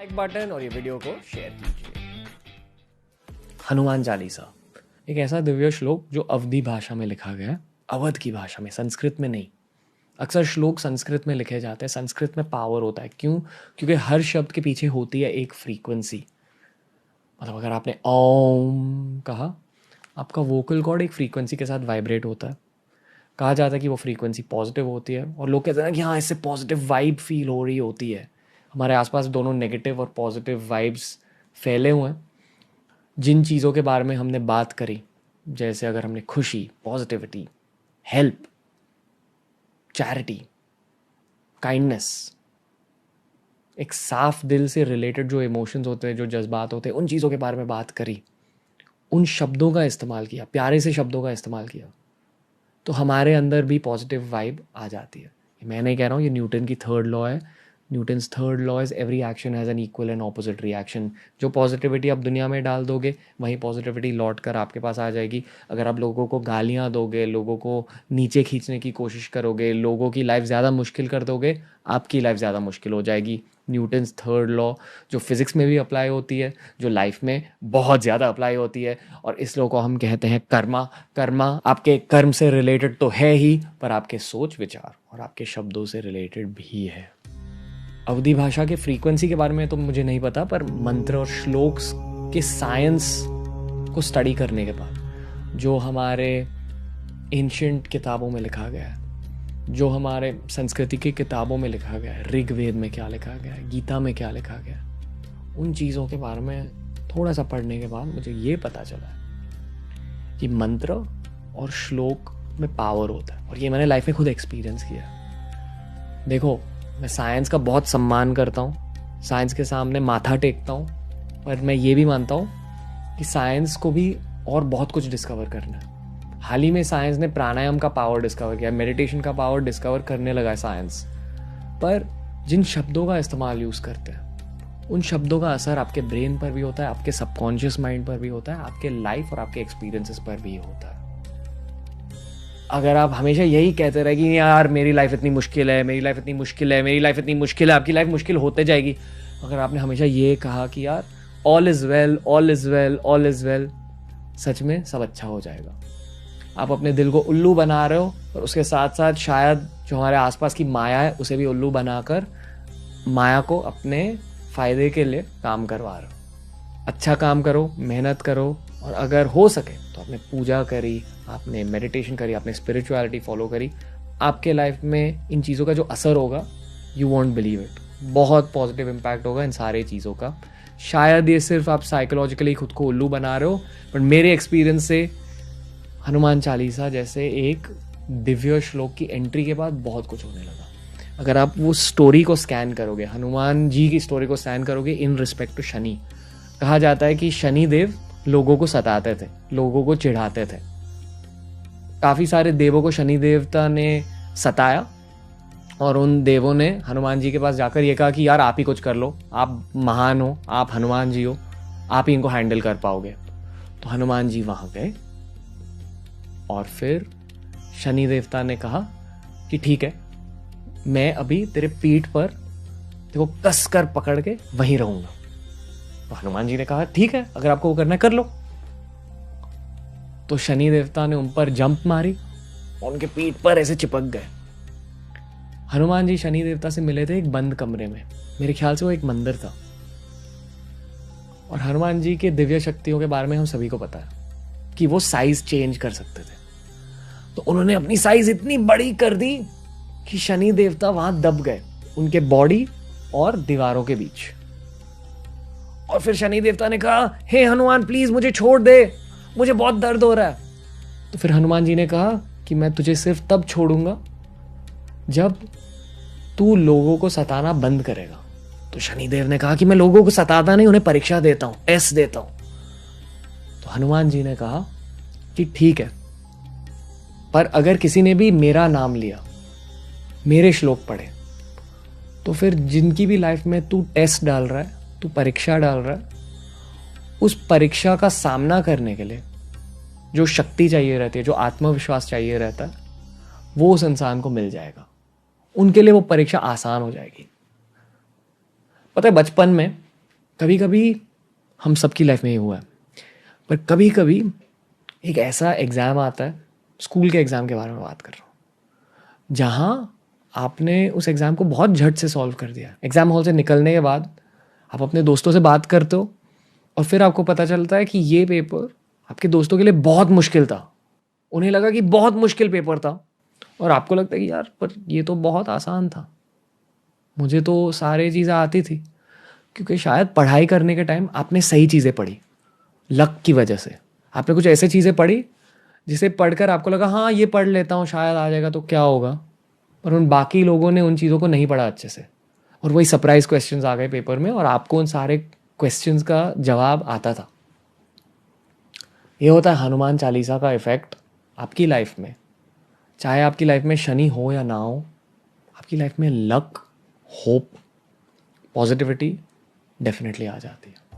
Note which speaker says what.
Speaker 1: Like button और ये video को शेयर कीजिए। हनुमान चालीसा एक ऐसा दिव्य श्लोक जो अवधी भाषा में लिखा गया है, अवध की भाषा में, संस्कृत में नहीं। अक्सर श्लोक संस्कृत में लिखे जाते हैं, संस्कृत में पावर होता है। क्यों? क्योंकि हर शब्द के पीछे होती है एक फ्रीक्वेंसी। मतलब अगर आपने ओम कहा, आपका वोकल कॉर्ड एक फ्रीक्वेंसी के साथ वाइब्रेट होता है। कहा जाता है कि वो फ्रीक्वेंसी पॉजिटिव होती है और लोग कहते हैं कि हाँ, इससे पॉजिटिव वाइब फील हो रही होती है। हमारे आसपास दोनों नेगेटिव और पॉजिटिव वाइब्स फैले हुए हैं। जिन चीज़ों के बारे में हमने बात करी, जैसे अगर हमने खुशी, पॉजिटिविटी, हेल्प, चैरिटी, काइंडनेस, एक साफ दिल से रिलेटेड जो इमोशंस होते हैं, जो जज्बात होते हैं, उन चीज़ों के बारे में बात करी, उन शब्दों का इस्तेमाल किया, प्यारे से शब्दों का इस्तेमाल किया, तो हमारे अंदर भी पॉजिटिव वाइब आ जाती है। मैं नहीं कह रहा हूँ, ये न्यूटन की थर्ड लॉ है। Newton's third law is every action has an equal and opposite reaction. जो पॉजिटिविटी आप दुनिया में डाल दोगे, वही पॉजिटिविटी लौट कर आपके पास आ जाएगी। अगर आप लोगों को गालियाँ दोगे, लोगों को नीचे खींचने की कोशिश करोगे, लोगों की लाइफ ज़्यादा मुश्किल कर दोगे, आपकी लाइफ ज़्यादा मुश्किल हो जाएगी। न्यूटन्स थर्ड लॉ जो फिज़िक्स में भी अप्लाई होती है, जो लाइफ में बहुत ज़्यादा अप्लाई होती है, और इस लॉ को हम कहते हैं कर्मा। कर्मा आपके कर्म से रिलेटेड तो है ही, पर आपके सोच विचार और आपके शब्दों से रिलेटेड भी है। अवधी भाषा के फ्रीक्वेंसी के बारे में तो मुझे नहीं पता, पर मंत्र और श्लोक के साइंस को स्टडी करने के बाद जो हमारे एंशिएंट किताबों में लिखा गया है, जो हमारे संस्कृति की किताबों में लिखा गया है, ऋग्वेद में क्या लिखा गया है, गीता में क्या लिखा गया है, उन चीज़ों के बारे में थोड़ा सा पढ़ने के बाद मुझे ये पता चला कि मंत्र और श्लोक में पावर होता है। और ये मैंने लाइफ में खुद एक्सपीरियंस किया। देखो, मैं साइंस का बहुत सम्मान करता हूँ, साइंस के सामने माथा टेकता हूँ, पर मैं ये भी मानता हूँ कि साइंस को भी और बहुत कुछ डिस्कवर करना है। हाल ही में साइंस ने प्राणायाम का पावर डिस्कवर किया, मेडिटेशन का पावर डिस्कवर करने लगा है साइंस। पर जिन शब्दों का इस्तेमाल यूज़ करते हैं, उन शब्दों का असर आपके ब्रेन पर भी होता है, आपके सबकॉन्शियस माइंड पर भी होता है, आपके लाइफ और आपके एक्सपीरियंसेस पर भी होता है। अगर आप हमेशा यही कहते रहे कि यार मेरी लाइफ इतनी मुश्किल है, मेरी लाइफ इतनी मुश्किल है, मेरी लाइफ इतनी मुश्किल है, आपकी लाइफ मुश्किल होते जाएगी। अगर आपने हमेशा ये कहा कि यार all is well, all is well, all is well, सच में सब अच्छा हो जाएगा। आप अपने दिल को उल्लू बना रहे हो, और उसके साथ साथ शायद जो हमारे आसपास की माया है उसे भी उल्लू बनाकर माया को अपने फ़ायदे के लिए काम करवा रहे हो। अच्छा काम करो, मेहनत करो, और अगर हो सके तो आपने पूजा करी, आपने मेडिटेशन करी, आपने स्पिरिचुअलिटी फॉलो करी, आपके लाइफ में इन चीज़ों का जो असर होगा, यू वॉन्ट बिलीव इट। बहुत पॉजिटिव इम्पैक्ट होगा इन सारे चीज़ों का। शायद ये सिर्फ आप साइकोलॉजिकली खुद को उल्लू बना रहे हो, पर मेरे एक्सपीरियंस से हनुमान चालीसा जैसे एक दिव्य श्लोक की एंट्री के बाद बहुत कुछ होने लगा। अगर आप वो स्टोरी को स्कैन करोगे, हनुमान जी की स्टोरी को स्कैन करोगे इन रिस्पेक्ट टू शनि, कहा जाता है कि शनि देव लोगों को सताते थे, लोगों को चिढ़ाते थे। काफ़ी सारे देवों को शनि देवता ने सताया, और उन देवों ने हनुमान जी के पास जाकर ये कहा कि यार आप ही कुछ कर लो, आप महान हो, आप हनुमान जी हो, आप ही इनको हैंडल कर पाओगे। तो हनुमान जी वहाँ गए, और फिर शनि देवता ने कहा कि ठीक है, मैं अभी तेरे पीठ पर देखो कस कर पकड़ के वहीं रहूंगा। तो हनुमान जी ने कहा ठीक है, अगर आपको वो करना है कर लो। तो शनि देवता ने उन पर जंप मारी और उनके पीठ पर ऐसे चिपक गए। हनुमान जी शनि देवता से मिले थे एक बंद कमरे में, मेरे ख्याल से वो एक मंदिर था। और हनुमान जी के दिव्य शक्तियों के बारे में हम सभी को पता है कि वो साइज चेंज कर सकते थे। तो उन्होंने अपनी साइज इतनी बड़ी कर दी कि शनि देवता वहां दब गए, उनके बॉडी और दीवारों के बीच। और फिर शनि देवता ने कहा, हे हनुमान प्लीज मुझे छोड़ दे, मुझे बहुत दर्द हो रहा है। तो फिर हनुमान जी ने कहा कि मैं तुझे सिर्फ तब छोड़ूंगा जब तू लोगों को सताना बंद करेगा। तो शनिदेव ने कहा कि मैं लोगों को सताता नहीं, उन्हें परीक्षा देता हूं, टेस्ट देता हूं। तो हनुमान जी ने कहा कि ठीक है, पर अगर किसी ने भी मेरा नाम लिया, मेरे श्लोक पढ़े, तो फिर जिनकी भी लाइफ में तू टेस्ट डाल रहा है, तू परीक्षा डाल रहा है, उस परीक्षा का सामना करने के लिए जो शक्ति चाहिए रहती है, जो आत्मविश्वास चाहिए रहता है, वो उस इंसान को मिल जाएगा। उनके लिए वो परीक्षा आसान हो जाएगी। पता है, बचपन में कभी कभी हम सबकी लाइफ में ये हुआ है, पर कभी कभी एक ऐसा एग्ज़ाम आता है, स्कूल के एग्ज़ाम के बारे में बात कर रहा हूँ, जहाँ आपने उस एग्ज़ाम को बहुत झट से सॉल्व कर दिया। एग्ज़ाम हॉल से निकलने के बाद आप अपने दोस्तों से बात करते हो और फिर आपको पता चलता है कि ये पेपर आपके दोस्तों के लिए बहुत मुश्किल था। उन्हें लगा कि बहुत मुश्किल पेपर था और आपको लगता है कि यार पर ये तो बहुत आसान था, मुझे तो सारी चीज़ें आती थी। क्योंकि शायद पढ़ाई करने के टाइम आपने सही चीज़ें पढ़ी, लक की वजह से आपने कुछ ऐसे चीज़ें पढ़ी जिसे पढ़कर आपको लगा हाँ ये पढ़ लेता हूँ शायद आ जाएगा तो क्या होगा, पर उन बाकी लोगों ने उन चीज़ों को नहीं पढ़ा अच्छे से और वही सरप्राइज क्वेश्चंस आ गए पेपर में और आपको उन सारे क्वेश्चंस का जवाब आता था। ये होता है हनुमान चालीसा का इफ़ेक्ट आपकी लाइफ में। चाहे आपकी लाइफ में शनि हो या ना हो, आपकी लाइफ में लक, होप, पॉजिटिविटी डेफिनेटली आ जाती है।